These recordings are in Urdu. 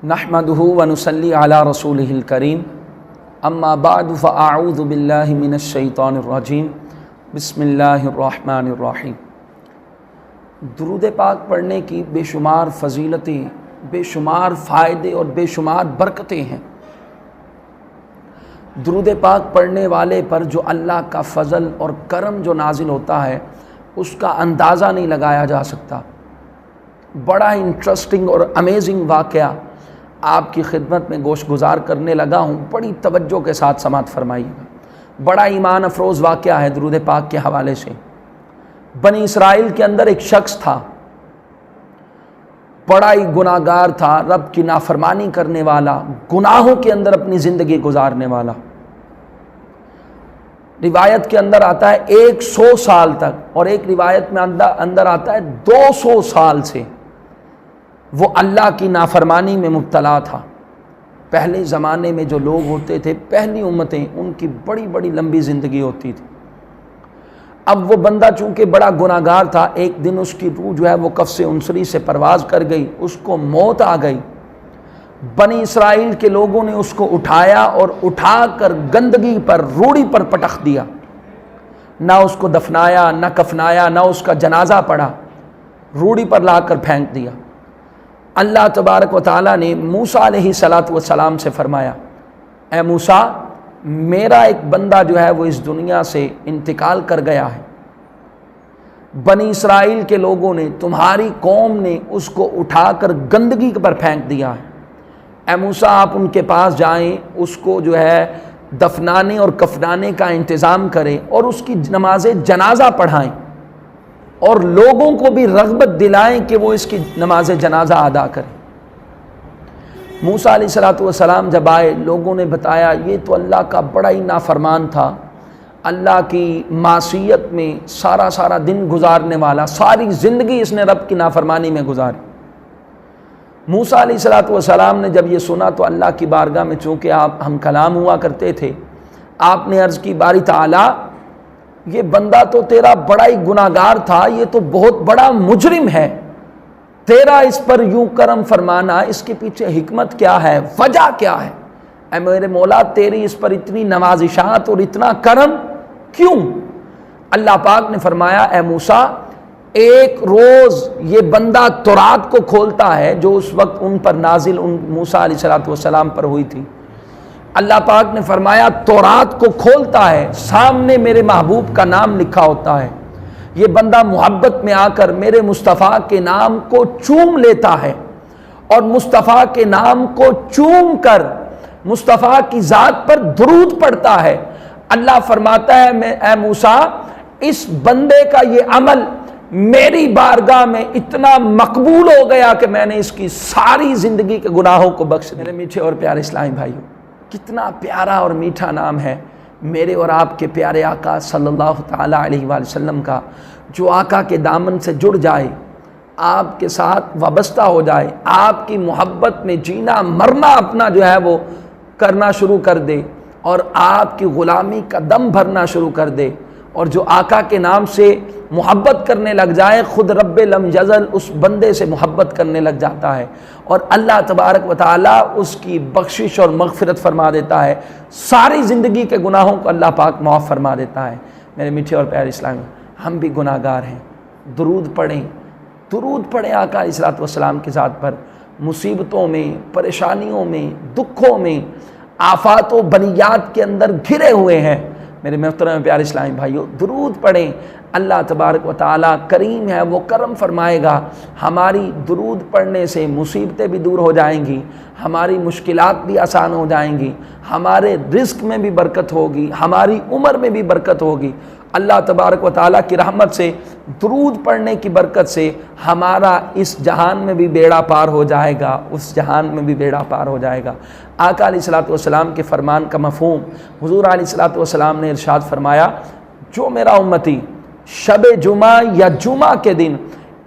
نحمدہ ونصلی علی رسولہ الکریم اما بعد فاعوذ باللہ من الشیطان الرجیم بسم اللہ الرحمن الرحیم۔ درود پاک پڑھنے کی بے شمار فضیلتیں، بے شمار فائدے اور بے شمار برکتیں ہیں۔ درود پاک پڑھنے والے پر جو اللہ کا فضل اور کرم جو نازل ہوتا ہے اس کا اندازہ نہیں لگایا جا سکتا۔ بڑا انٹرسٹنگ اور امیزنگ واقعہ آپ کی خدمت میں گوش گزار کرنے لگا ہوں، بڑی توجہ کے ساتھ سماعت فرمائیے گا۔ بڑا ایمان افروز واقعہ ہے درود پاک کے حوالے سے۔ بنی اسرائیل کے اندر ایک شخص تھا، بڑا ہی گناہ گار تھا، رب کی نافرمانی کرنے والا، گناہوں کے اندر اپنی زندگی گزارنے والا۔ روایت کے اندر آتا ہے 100 سال تک، اور ایک روایت میں اندر آتا ہے 200 سال سے وہ اللہ کی نافرمانی میں مبتلا تھا۔ پہلے زمانے میں جو لوگ ہوتے تھے، پہلی امتیں، ان کی بڑی بڑی لمبی زندگی ہوتی تھی۔ اب وہ بندہ چونکہ بڑا گناہ گار تھا، ایک دن اس کی روح جو ہے وہ قفس عنصری سے پرواز کر گئی، اس کو موت آ گئی۔ بنی اسرائیل کے لوگوں نے اس کو اٹھایا اور اٹھا کر گندگی پر، روڑی پر پٹخ دیا۔ نہ اس کو دفنایا، نہ کفنایا، نہ اس کا جنازہ پڑا، روڑی پر لا کر پھینک دیا۔ اللہ تبارک و تعالیٰ نے موسیٰ علیہ السلام سے فرمایا، اے موسیٰ، میرا ایک بندہ جو ہے وہ اس دنیا سے انتقال کر گیا ہے۔ بنی اسرائیل کے لوگوں نے، تمہاری قوم نے اس کو اٹھا کر گندگی پر پھینک دیا ہے۔ اے موسیٰ، آپ ان کے پاس جائیں، اس کو جو ہے دفنانے اور کفنانے کا انتظام کریں اور اس کی نماز جنازہ پڑھائیں، اور لوگوں کو بھی رغبت دلائیں کہ وہ اس کی نماز جنازہ ادا کریں۔ موسیٰ علیہ السلام جب آئے، لوگوں نے بتایا یہ تو اللہ کا بڑا ہی نافرمان تھا، اللہ کی معصیت میں سارا دن گزارنے والا، ساری زندگی اس نے رب کی نافرمانی میں گزاری۔ موسیٰ علیہ السلام نے جب یہ سنا تو اللہ کی بارگاہ میں، چونکہ ہم کلام ہوا کرتے تھے، آپ نے عرض کی، باری تعالیٰ، یہ بندہ تو تیرا بڑا ہی گناہ گار تھا، یہ تو بہت بڑا مجرم ہے، تیرا اس پر یوں کرم فرمانا، اس کے پیچھے حکمت کیا ہے، وجہ کیا ہے؟ اے میرے مولا، تیری اس پر اتنی نوازشات اور اتنا کرم کیوں؟ اللہ پاک نے فرمایا، اے موسیٰ، ایک روز یہ بندہ تورات کو کھولتا ہے جو اس وقت ان پر نازل ان موسیٰ علیہ السلام پر ہوئی تھی۔ اللہ پاک نے فرمایا تورات کو کھولتا ہے، سامنے میرے محبوب کا نام لکھا ہوتا ہے، یہ بندہ محبت میں آ کر میرے مصطفیٰ کے نام کو چوم لیتا ہے، اور مصطفیٰ کے نام کو چوم کر مصطفیٰ کی ذات پر درود پڑھتا ہے۔ اللہ فرماتا ہے، اے موسیٰ، اس بندے کا یہ عمل میری بارگاہ میں اتنا مقبول ہو گیا کہ میں نے اس کی ساری زندگی کے گناہوں کو بخش دیا۔ میرے میٹھے اور پیارے اسلامی بھائیوں، کتنا پیارا اور میٹھا نام ہے میرے اور آپ کے پیارے آقا صلی اللہ تعالیٰ علیہ وآلہ وسلم کا۔ جو آقا کے دامن سے جڑ جائے، آپ کے ساتھ وابستہ ہو جائے، آپ کی محبت میں جینا مرنا اپنا جو ہے وہ کرنا شروع کر دے، اور آپ کی غلامی کا دم بھرنا شروع کر دے، اور جو آقا کے نام سے محبت کرنے لگ جائے، خود رب لم یزل اس بندے سے محبت کرنے لگ جاتا ہے، اور اللہ تبارک و تعالیٰ اس کی بخشش اور مغفرت فرما دیتا ہے، ساری زندگی کے گناہوں کو اللہ پاک معاف فرما دیتا ہے۔ میرے میٹھے اور پیارے اسلامی، ہم بھی گناہ گار ہیں، درود پڑھیں آقا علیہ السلام کی ذات پر۔ مصیبتوں میں، پریشانیوں میں، دکھوں میں، آفات و بلیات کے اندر گھرے ہوئے ہیں، میرے محترم پیارے اسلامی بھائیوں، درود پڑھیں۔ اللہ تبارک و تعالیٰ کریم ہے، وہ کرم فرمائے گا۔ ہماری درود پڑھنے سے مصیبتیں بھی دور ہو جائیں گی، ہماری مشکلات بھی آسان ہو جائیں گی، ہمارے رزق میں بھی برکت ہوگی، ہماری عمر میں بھی برکت ہوگی۔ اللہ تبارک و تعالیٰ کی رحمت سے، درود پڑھنے کی برکت سے ہمارا اس جہان میں بھی بیڑا پار ہو جائے گا، اس جہان میں بھی بیڑا پار ہو جائے گا۔ آقا علیہ السلام کے فرمان کا مفہوم، حضور علیہ السلام نے ارشاد فرمایا، جو میرا امتی شب جمعہ یا جمعہ کے دن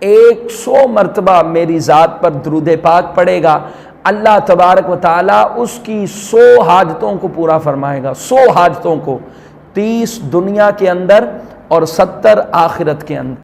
100 مرتبہ میری ذات پر درود پاک پڑھے گا، اللہ تبارک و تعالیٰ اس کی 100 حاجتوں کو پورا فرمائے گا، 100 حاجتوں کو، 30 دنیا کے اندر اور 70 آخرت کے اندر۔